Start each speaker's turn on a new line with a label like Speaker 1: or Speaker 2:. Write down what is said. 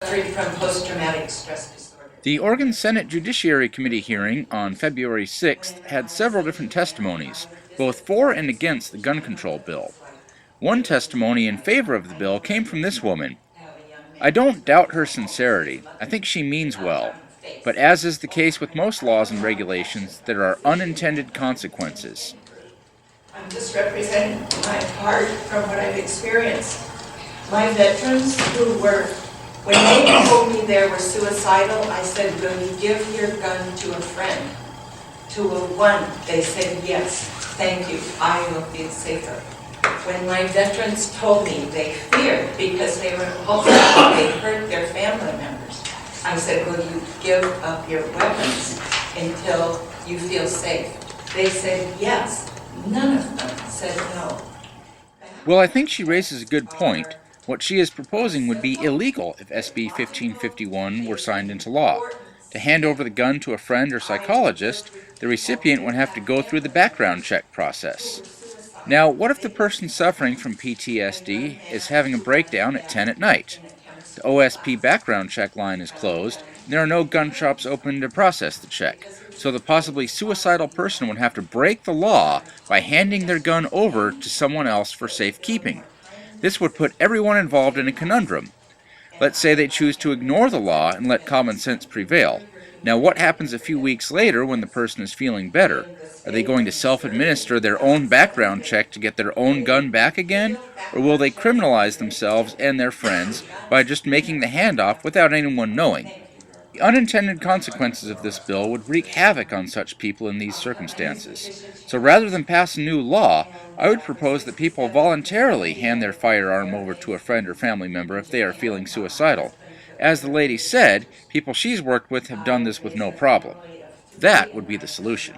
Speaker 1: From post-traumatic stress disorder.
Speaker 2: The Oregon Senate Judiciary Committee hearing on February 6th had several different testimonies, both for and against the gun control bill. One testimony in favor of the bill came from this woman. "I don't doubt her sincerity. I think she means well. But as is the case with most laws and regulations, there are unintended consequences."
Speaker 1: I'm just representing my heart from what I've experienced. My veterans who were, when they told me they were suicidal, I said, "Will you give your gun to a friend?" To a one, they said, "Yes, thank you, I will feel safer." When my veterans told me they feared because they were hoping they hurt their family members, I said, "Will you give up your weapons until you feel safe?" They said yes. None of them said no.
Speaker 2: Well, I think she raises a good point. What she is proposing would be illegal if SB 1551 were signed into law. To hand over the gun to a friend or psychologist, the recipient would have to go through the background check process. Now, what if the person suffering from PTSD is having a breakdown at 10 at night? The OSP background check line is closed, and there are no gun shops open to process the check, so the possibly suicidal person would have to break the law by handing their gun over to someone else for safekeeping. This would put everyone involved in a conundrum. Let's say they choose to ignore the law and let common sense prevail. Now, what happens a few weeks later when the person is feeling better? Are they going to self-administer their own background check to get their own gun back again? Or will they criminalize themselves and their friends by just making the handoff without anyone knowing? The unintended consequences of this bill would wreak havoc on such people in these circumstances. So rather than pass a new law, I would propose that people voluntarily hand their firearm over to a friend or family member if they are feeling suicidal. As the lady said, people she's worked with have done this with no problem. That would be the solution.